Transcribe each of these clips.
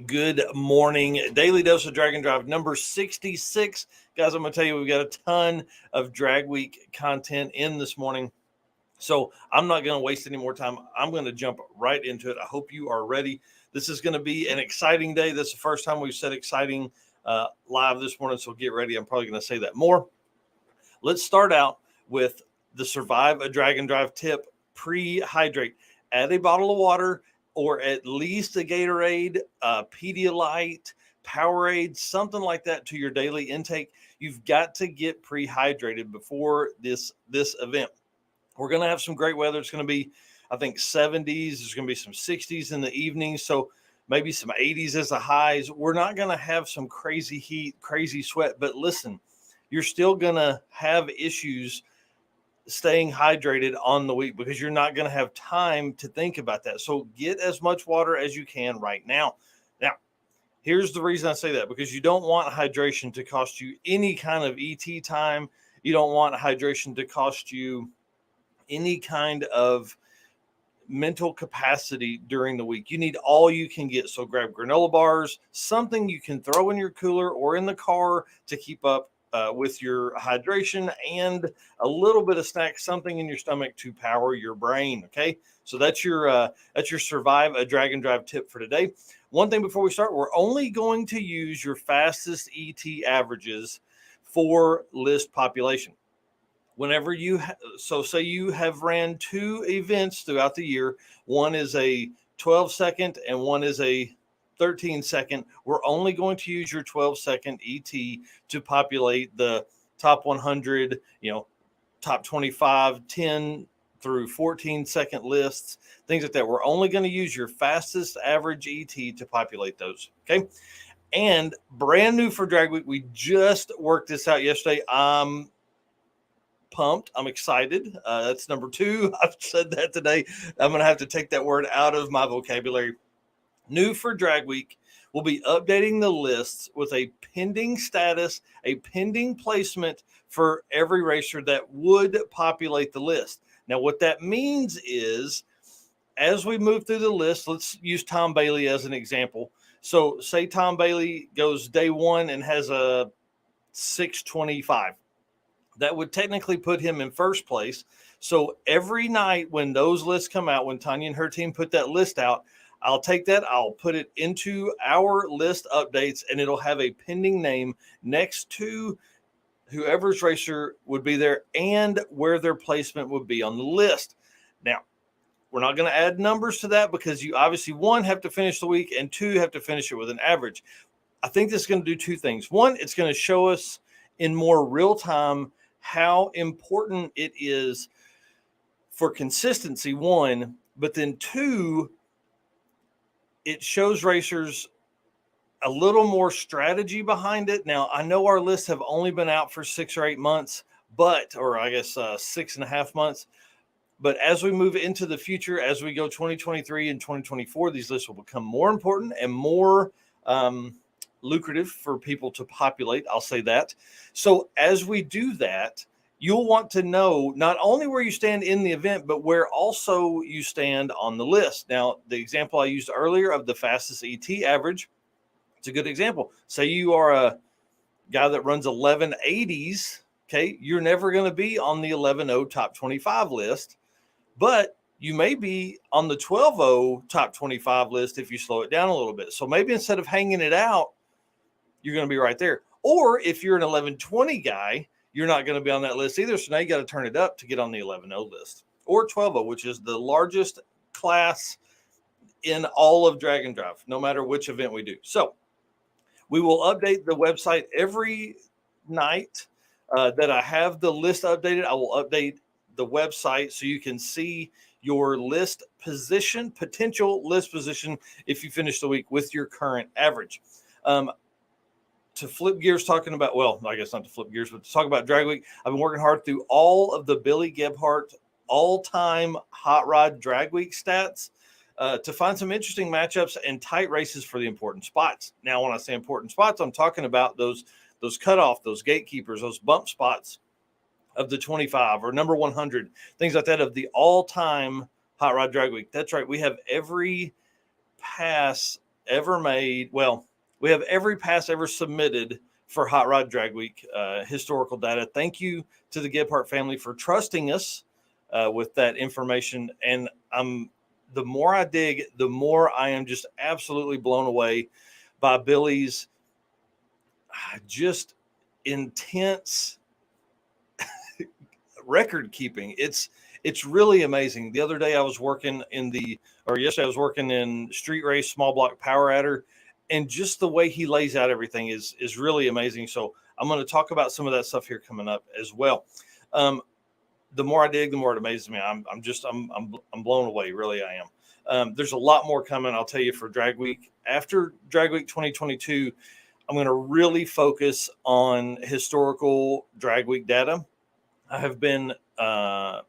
Good morning. Daily Dose of Drag and Drive number 66. Guys, I'm going to tell you, we've got a ton of Drag Week content in this morning. So I'm not going to waste any more time. I'm going to jump right into it. I hope you are ready. This is going to be an exciting day. This is the first time we've said exciting live this morning. So get ready. I'm probably going to say that more. Let's start out with the Survive a Drag and Drive tip, pre-hydrate. Add a bottle of water or at least a Gatorade, Pedialyte, Powerade, something like that to your daily intake. You've got to get pre-hydrated before this event. We're going to have some great weather. It's going to be, I think, 70s. There's going to be some 60s in the evening. So maybe some 80s as the highs. We're not going to have some crazy heat, crazy sweat. But listen, you're still going to have issues staying hydrated on the week because you're not going to have time to think about that. So get as much water as you can right now. Now, here's the reason I say that, because you don't want hydration to cost you any kind of ET time. You don't want hydration to cost you any kind of mental capacity during the week. You need all you can get. So grab granola bars, something you can throw in your cooler or in the car to keep up with your hydration, and a little bit of snack, something in your stomach to power your brain. Okay, so that's your Survive a Drag and Drive tip for today. One thing before we start, we're only going to use your fastest ET averages for list population. Whenever so say you have ran two events throughout the year, one is a 12-second and one is a 13-second, we're only going to use your 12-second ET to populate the top 100, top 25, 10 through 14-second lists, things like that. We're only going to use your fastest average ET to populate those, okay? And brand new for Drag Week, we just worked this out yesterday. I'm pumped. I'm excited. That's number 2. I've said that today. I'm going to have to take that word out of my vocabulary. New for Drag Week, we'll be updating the lists with a pending status, a pending placement for every racer that would populate the list. Now, what that means is, as we move through the list, let's use Tom Bailey as an example. So say Tom Bailey goes day 1 and has a 625. That would technically put him in first place. So every night when those lists come out, when Tonya and her team put that list out, I'll take that, I'll put it into our list updates, and it'll have a pending name next to whoever's racer would be there and where their placement would be on the list. Now, we're not going to add numbers to that because you obviously, 1, have to finish the week, and 2, have to finish it with an average. I think this is going to do 2 things. 1, it's going to show us in more real time how important it is for consistency, 1, but then 2, it shows racers a little more strategy behind it. Now, I know our lists have only been out for 6 or 8 months, or I guess 6.5 months. But as we move into the future, as we go 2023 and 2024, these lists will become more important and more lucrative for people to populate. I'll say that. So as we do that, you'll want to know not only where you stand in the event, but where also you stand on the list. Now, the example I used earlier of the fastest ET average, it's a good example. Say you are a guy that runs 1180s, okay? You're never going to be on the 11.0 top 25 list, but you may be on the 12.0 top 25 list if you slow it down a little bit. So maybe instead of hanging it out, you're going to be right there. Or if you're an 1120 guy, you're not going to be on that list either. So now you got to turn it up to get on the 11.0 list, or 12.0, which is the largest class in all of Drag and Drive, no matter which event we do. So we will update the website every night that I have the list updated. I will update the website so you can see your list position, potential list position, if you finish the week with your current average. To flip gears, talking about, well, I guess not to flip gears, but to talk about Drag Week, I've been working hard through all of the Billy Gebhart all-time Hot Rod Drag Week stats to find some interesting matchups and tight races for the important spots. Now, when I say important spots, I'm talking about those cutoff, those gatekeepers, those bump spots of the 25 or number 100, things like that of the all-time Hot Rod Drag Week. That's right. We have every pass ever made. Well, we have every pass ever submitted for Hot Rod Drag Week historical data. Thank you to the Gebhart family for trusting us with that information. And the more I dig, the more I am just absolutely blown away by Billy's just intense record keeping. It's really amazing. The other day I was working yesterday I was working in street race small block power adder, and just the way he lays out everything is really amazing. So I'm going to talk about some of that stuff here coming up as well. The more I dig, the more it amazes me. I'm blown away. Really, I am. There's a lot more coming. I'll tell you for Drag Week. After Drag Week 2022, I'm going to really focus on historical Drag Week data. I have been a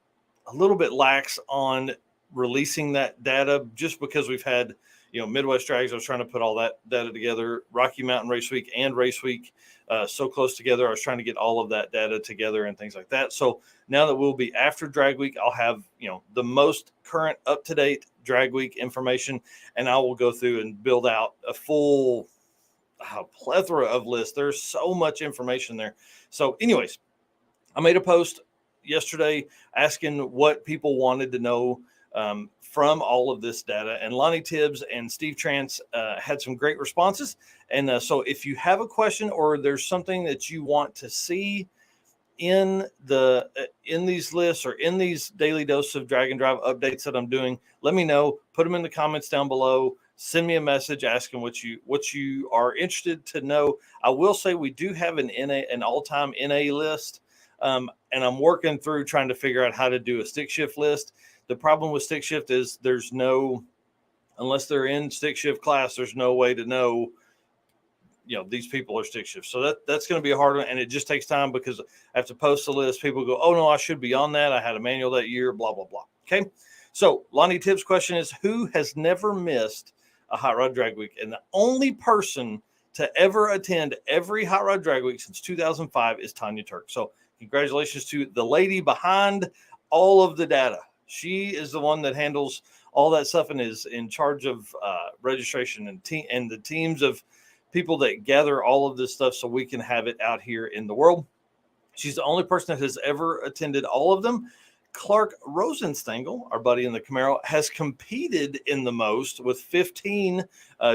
little bit lax on releasing that data just because we've had, Midwest Drags. I was trying to put all that data together, Rocky Mountain Race Week and Race Week so close together. I was trying to get all of that data together and things like that. So now that we'll be after Drag Week, I'll have, the most current up-to-date Drag Week information, and I will go through and build out a full plethora of lists. There's so much information there. So anyways, I made a post yesterday asking what people wanted to know from all of this data, and Lonnie Tibbs and Steve Trance had some great responses. And so if you have a question or there's something that you want to see in these lists or in these daily dose of drag and drive updates that I'm doing, let me know. Put them in the comments down below. Send me a message asking what you are interested to know. I will say we do have an all-time NA list. And I'm working through trying to figure out how to do a stick shift list. The problem with stick shift is unless they're in stick shift class, there's no way to know, these people are stick shift. So that's going to be a hard one. And it just takes time because I have to post the list. People go, oh no, I should be on that. I had a manual that year, blah, blah, blah. Okay. So Lonnie Tibbs' question is, who has never missed a Hot Rod Drag Week? And the only person to ever attend every Hot Rod Drag Week since 2005 is Tonya Turk. So congratulations to the lady behind all of the data. She is the one that handles all that stuff and is in charge of registration and the teams of people that gather all of this stuff so we can have it out here in the world. She's the only person that has ever attended all of them. Clark Rosenstengel, our buddy in the Camaro, has competed in the most with 15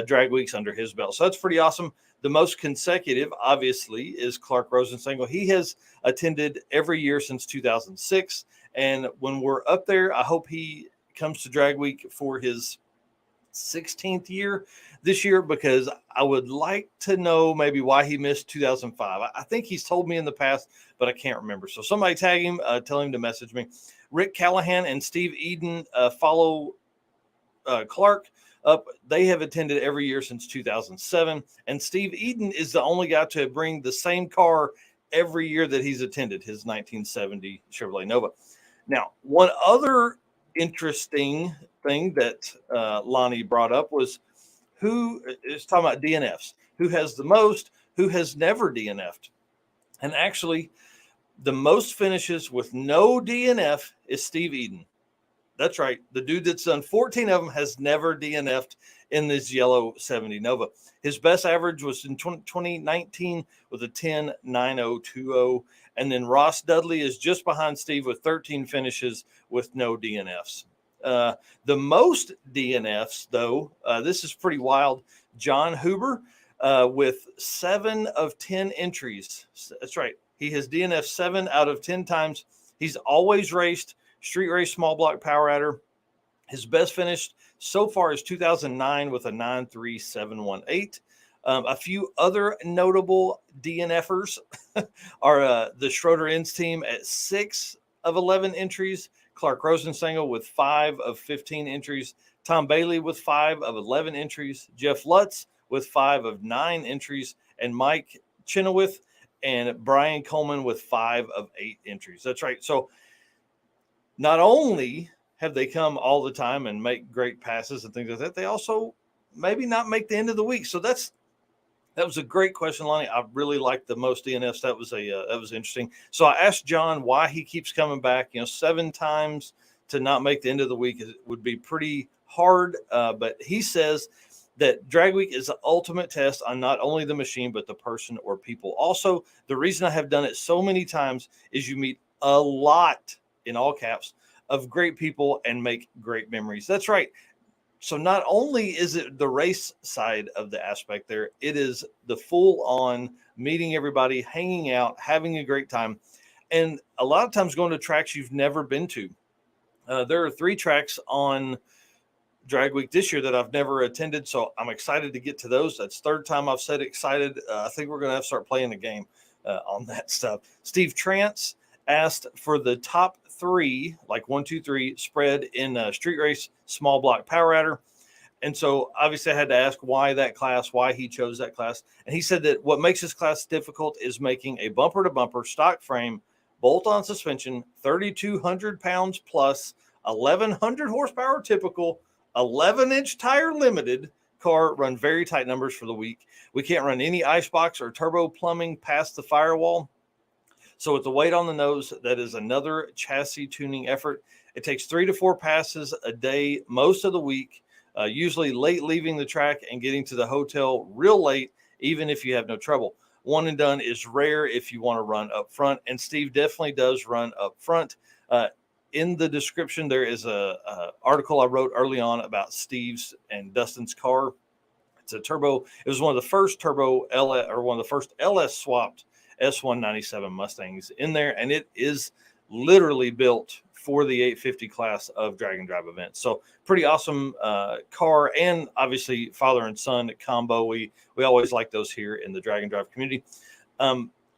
drag weeks under his belt. So that's pretty awesome. The most consecutive, obviously, is Clark Rosenstengel. He has attended every year since 2006. And when we're up there, I hope he comes to Drag Week for his 16th year this year, because I would like to know maybe why he missed 2005. I think he's told me in the past, but I can't remember. So somebody tag him, tell him to message me. Rick Callahan and Steve Eden follow Clark up. They have attended every year since 2007. And Steve Eden is the only guy to bring the same car every year that he's attended, his 1970 Chevrolet Nova. Now, one other interesting thing that Lonnie brought up was who is talking about DNFs, who has the most, who has never DNF'd. And actually, the most finishes with no DNF is Steve Eden. That's right. The dude that's done 14 of them has never DNF'd in this yellow 70 Nova. His best average was in 2019 with a 10.9020. And then Ross Dudley is just behind Steve with 13 finishes with no DNFs. The most DNFs, though, this is pretty wild. John Huber with 7 of 10 entries. That's right. He has DNF'd 7 out of 10 times. He's always raced street race small block power adder. His best finish so far is 2009 with a 9.3718. A few other notable DNFers are the Schroeder Inns team at 6 of 11 entries, Clark Rosenstengel with 5 of 15 entries, Tom Bailey with 5 of 11 entries, Jeff Lutz with 5 of 9 entries, and Mike Chenoweth and Brian Coleman with 5 of 8 entries. That's right. So not only have they come all the time and make great passes and things like that, they also maybe not make the end of the week. So that was a great question, Lonnie. I really liked the most DNFs. That was interesting. So I asked John why he keeps coming back. 7 times to not make the end of the week would be pretty hard. But he says that drag week is the ultimate test on not only the machine, but the person or people. Also, the reason I have done it so many times is you meet a lot, in all caps, of great people and make great memories. That's right. So not only is it the race side of the aspect there, it is the full on meeting everybody, hanging out, having a great time. And a lot of times going to tracks you've never been to. There are 3 tracks on drag week this year that I've never attended, so I'm excited to get to those. That's third time I've said excited. I think we're going to have to start playing a game on that stuff. Steve Trance asked for the top 3, like 1, 2, 3 spread in street race small block power adder. And so obviously I had to ask why that class, why he chose that class. And he said that what makes this class difficult is making a bumper to bumper stock frame, bolt on suspension, 3,200 pounds plus, 1,100 horsepower typical, 11-inch tire limited car run very tight numbers for the week. We can't run any icebox or turbo plumbing past the firewall. So with the weight on the nose, that is another chassis tuning effort. It takes 3 to 4 passes a day most of the week, usually late leaving the track and getting to the hotel real late, even if you have no trouble. One and done is rare if you want to run up front, and Steve definitely does run up front. In the description, there is a article I wrote early on about Steve's and Dustin's car. It's a turbo. It was one of the first turbo LS, or one of the first LS swapped S197 Mustangs in there, and it is literally built for the 850 class of drag and drive events. So pretty awesome car, and obviously father and son combo. We always like those here in the drag and drive community.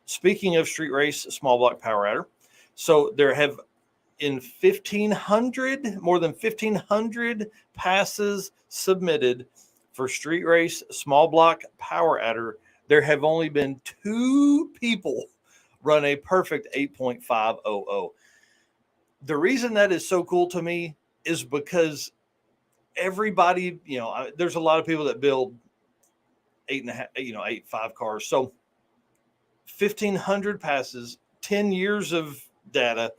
Speaking of street race small block power adder, so there have in 1,500, more than 1,500 passes submitted for street race small block power adder, there have only been 2 people run a perfect 8.500. The reason that is so cool to me is because everybody, there's a lot of people that build 8.5, 8.5 cars. So 1,500 passes, 10 years of data.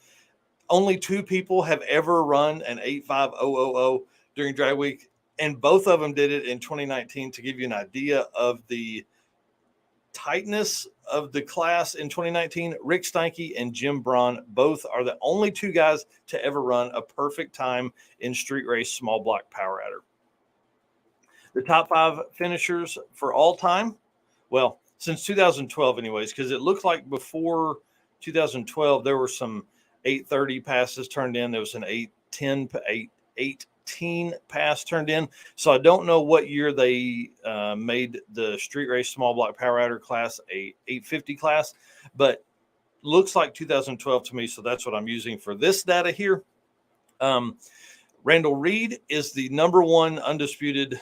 Only 2 people have ever run an 8.500 during drag week, and both of them did it in 2019. To give you an idea of the tightness of the class in 2019, Rick Steinke and Jim Braun both are the only 2 guys to ever run a perfect time in street race small block power adder. The top 5 finishers for all time, well, since 2012 anyways, because it looked like before 2012 there were some 830 passes turned in. There was an 818 pass turned in. So I don't know what year they made the street race small block power adder class a 850 class, but looks like 2012 to me. So that's what I'm using for this data here. Randall Reed is the number 1 undisputed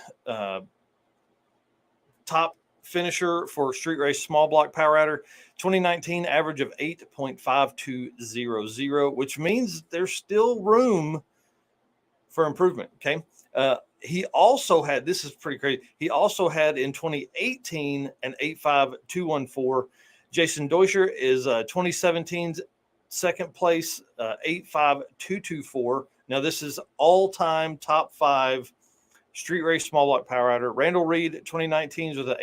top finisher for street race small block power adder. 2019 average of 8.5200, which means there's still room for improvement. Okay. He also had, this is pretty crazy, he also had in 2018 an 8.5214. Jason Deutscher is 2017's second place, 8.5224. Now this is all-time top 5 street race small block power adder. Randall Reed 2019's with an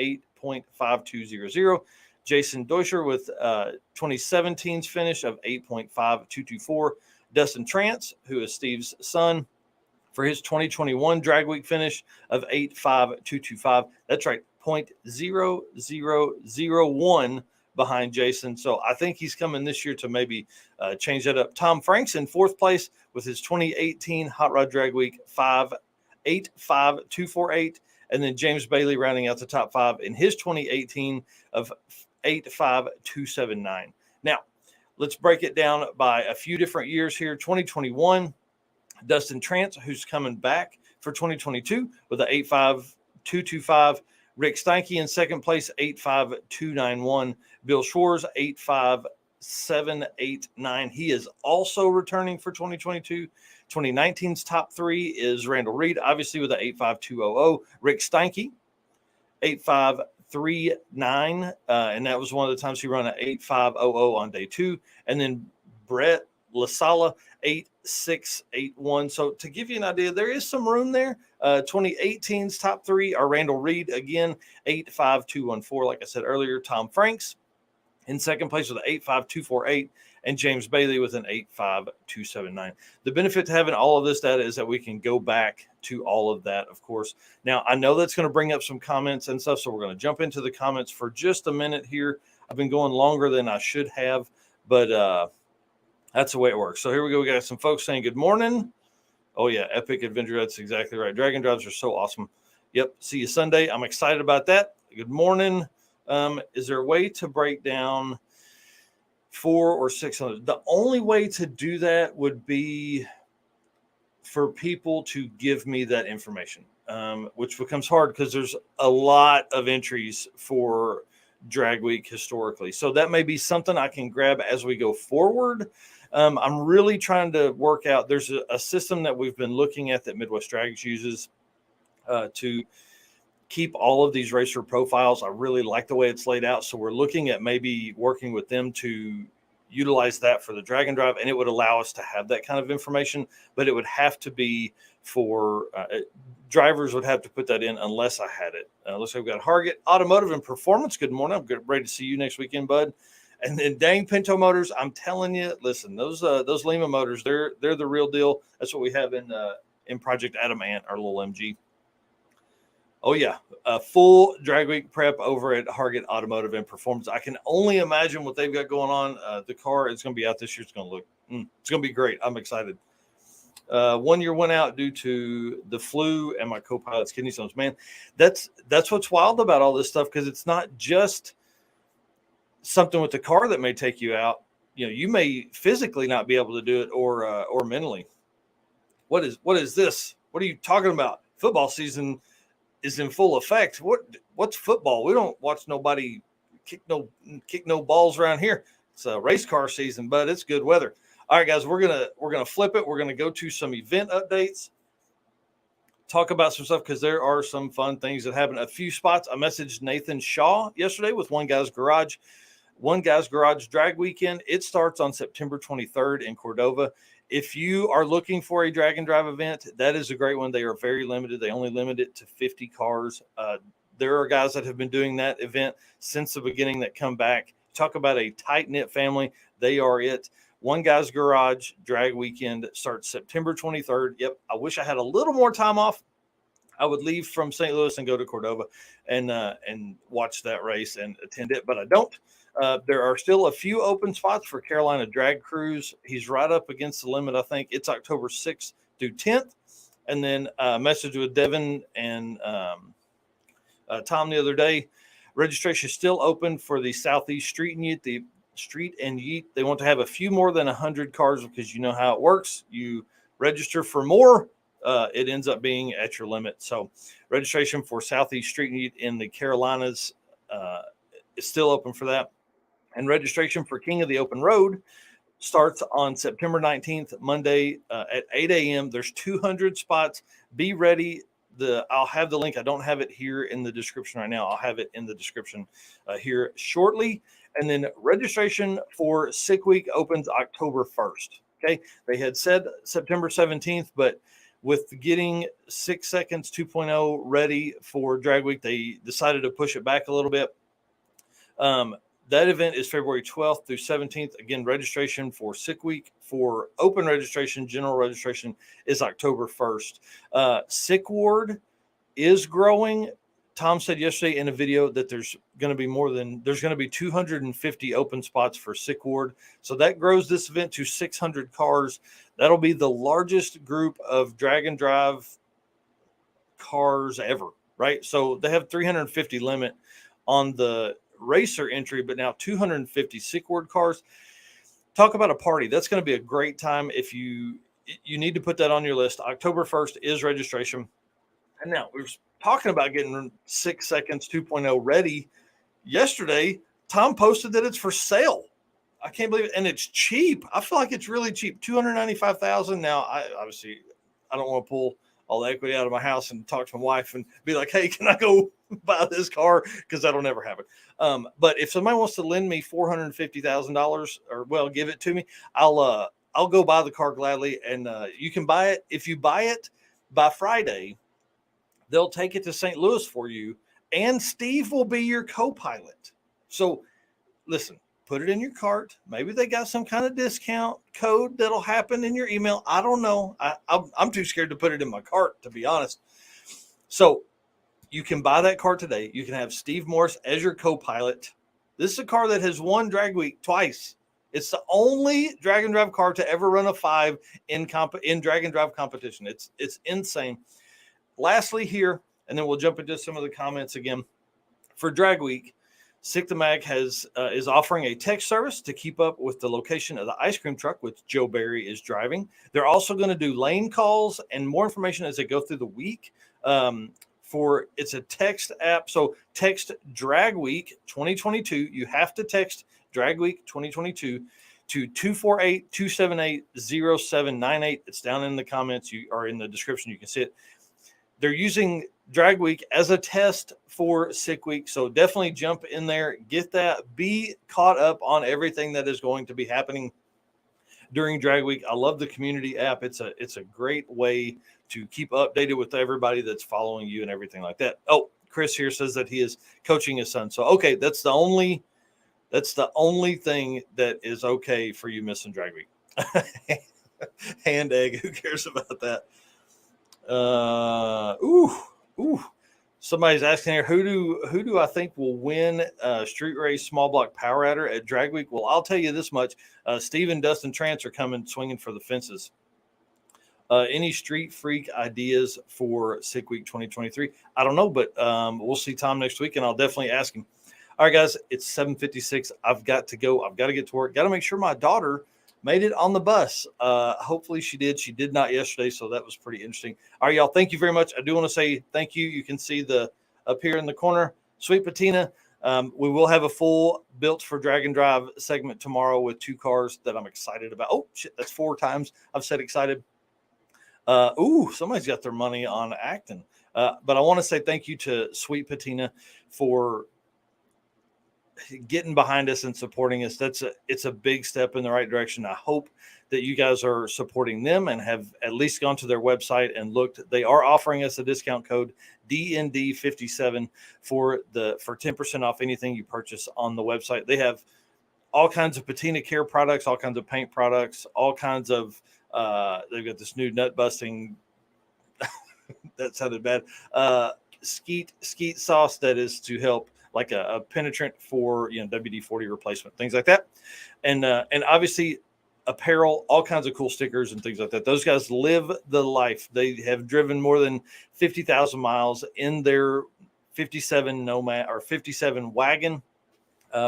8.5200. Jason Deutscher with 2017's finish of 8.5224. Dustin Trance, who is Steve's son, for his 2021 drag week finish of 8.5225. That's right, 0.0001 behind Jason. So I think he's coming this year to maybe change that up. Tom Franks in 4th place with his 2018 Hot Rod Drag Week 8.5248. And then James Bailey rounding out the top 5 in his 2018 of 8.5279. Now, let's break it down by a few different years here. 2021, Dustin Trance, who's coming back for 2022 with an 8.5225. Rick Steinke in second place, 8.5291. Bill Schwartz, 8.5789. He is also returning for 2022. 2019's top 3 is Randall Reed, obviously with an 8.5200. Rick Steinke, 8.539, and that was one of the times he ran an 8.500 on day 2. And then Brett LaSala, 8.681. So to give you an idea, there is some room there. 2018's top three are Randall Reed, again, 85214. Like I said earlier, Tom Franks in second place with an 85248, and James Bailey with an 85279. The benefit to having all of this data is that we can go back to all of that, of course. Now, I know that's going to bring up some comments and stuff, so we're going to jump into the comments for just a minute here. I've been going longer than I should have, but that's the way it works. So here we go. We got some folks saying good morning. Oh, yeah, epic adventure. That's exactly right. Dragon drives are so awesome. Yep, see you Sunday. I'm excited about that. Good morning. Is there a way to break down 400 or 600? The only way to do that would be for people to give me that information, which becomes hard because there's a lot of entries for drag week historically. So that may be something I can grab as we go forward. I'm really trying to work out. There's a system that we've been looking at that Midwest Drags uses to keep all of these racer profiles. I really like the way it's laid out. So we're looking at maybe working with them to utilize that for the drag and drive, and it would allow us to have that kind of information, but it would have to be for drivers would have to put that in unless I had it. Looks like we've got Hargett Automotive and Performance. Good morning. I'm ready to see you next weekend, bud. And then dang Pinto Motors, I'm telling you, listen, those Lima motors, they're the real deal. That's what we have in Project Adamant, our little MG. Oh yeah, full drag week prep over at Hargett Automotive and Performance. I can only imagine what they've got going on. The car is going to be out this year. It's going to look, it's going to be great. I'm excited. 1 year went out due to the flu and my co-pilot's kidney stones. Man, that's what's wild about all this stuff, because it's not just something with the car that may take you out. You know, you may physically not be able to do it, or mentally. What is this? What are you talking about? Football season is in full effect. What's football? We don't watch nobody kick no balls around here. It's a race car season, but it's good weather. All right, guys, we're gonna flip it. We're gonna go to some event updates, talk about some stuff, because there are some fun things that happen. A few spots. I messaged Nathan Shaw yesterday with One Guy's Garage. One Guy's Garage Drag Weekend. It starts on September 23rd in Cordova. If you are looking for a drag and drive event, that is a great one. They are very limited. They only limit it to 50 cars. There are guys that have been doing that event since the beginning that come back. Talk about a tight-knit family. They are it. One Guy's Garage Drag Weekend starts September 23rd. Yep, I wish I had a little more time off. I would leave from St. Louis and go to Cordova and watch that race and attend it, but I don't. There are still a few open spots for Carolina Drag Cruise. He's right up against the limit, I think. It's October 6th through 10th. And then message with Devin and Tom the other day. Registration is still open for the Southeast Street and Yeet. The Street and Yeet, they want to have a few more than 100 cars, because you know how it works. You register for more, it ends up being at your limit. So registration for Southeast Street and Yeet in the Carolinas is still open for that. And registration for King of the Open Road starts on September 19th, Monday at 8 a.m. There's 200 spots. Be ready. I'll have the link. I don't have it here in the description right now. I'll have it in the description here shortly. And then registration for Sick Week opens October 1st. Okay. They had said September 17th, but with getting 6 Seconds 2.0 ready for Drag Week, they decided to push it back a little bit. That event is February 12th through 17th. Again, registration for Sick Week, for open registration, general registration, is October 1st. Sick Ward is growing. Tom said yesterday in a video that there's going to be 250 open spots for Sick Ward. So that grows this event to 600 cars. That'll be the largest group of drag and drive cars ever, right? So they have 350 limit on the racer entry, but now 250 Sick Ward cars. Talk about a party. That's going to be a great time. If you need to put that on your list. October 1st is registration. And now we were talking about getting 6 Seconds 2.0 ready. Yesterday, Tom posted that it's for sale. I can't believe it. And it's cheap. I feel like it's really cheap. $295,000. Now, I don't want to pull all the equity out of my house and talk to my wife and be like, hey, can I go buy this car? Because that'll never happen. But if somebody wants to lend me $450,000, or well, give it to me, I'll go buy the car gladly. And you can buy it. If you buy it by Friday, they'll take it to St. Louis for you, and Steve will be your co-pilot. So listen, put it in your cart. Maybe they got some kind of discount code that'll happen in your email. I don't know. I'm too scared to put it in my cart, to be honest. So you can buy that car today. You can have Steve Morris as your co-pilot. This is a car that has won Drag Week twice. It's the only drag and drive car to ever run a 5 in drag and drive competition. It's insane. Lastly here, and then we'll jump into some of the comments again. For Drag Week, Sick the Mag is offering a text service to keep up with the location of the ice cream truck, which Joe Barry is driving. They're also going to do lane calls and more information as they go through the week. It's a text app. So text Drag Week 2022. You have to text Drag Week 2022 to 248-278-0798. It's down in the comments or in the description. You can see it. They're using Drag Week as a test for Sick Week. So definitely jump in there, get that, be caught up on everything that is going to be happening during Drag Week. I love the community app. It's a great way to keep updated with everybody that's following you and everything like that. Oh, Chris here says that he is coaching his son. So, okay, that's the only thing that is okay for you missing Drag Week. Hand egg, who cares about that? Somebody's asking here, who do I think will win street race small block power adder at Drag Week? Well, I'll tell you this much. Steve and Dustin Trance are coming swinging for the fences. Any street freak ideas for Sick Week 2023? I don't know, but we'll see Tom next week, and I'll definitely ask him. All right, guys, it's 7:56. I've got to go. I've got to get to work. Got to make sure my daughter made it on the bus. Hopefully she did. She did not yesterday, so that was pretty interesting. All right, y'all, thank you very much. I do want to say thank you. You can see up here in the corner, Sweet Patina. We will have a full built for drag and drive segment tomorrow with 2 cars that I'm excited about. Oh, shit, that's 4 times I've said excited. Somebody's got their money on Acton. But I want to say thank you to Sweet Patina for getting behind us and supporting us. It's a big step in the right direction. I hope that you guys are supporting them and have at least gone to their website and looked. They are offering us a discount code DND57 for 10% off anything you purchase on the website. They have all kinds of patina care products, all kinds of paint products, all kinds of they've got this new nut busting that sounded bad skeet sauce that is to help like a penetrant for WD-40 replacement, things like that, and obviously apparel, all kinds of cool stickers and things like that. Those guys live the life. They have driven more than 50,000 miles in their 57 Nomad or 57 wagon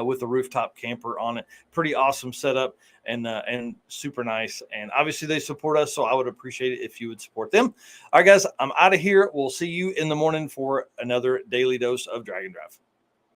with a rooftop camper on it. Pretty awesome setup and super nice. And obviously they support us, so I would appreciate it if you would support them. All right, guys, I'm out of here. We'll see you in the morning for another daily dose of Drag and Drive.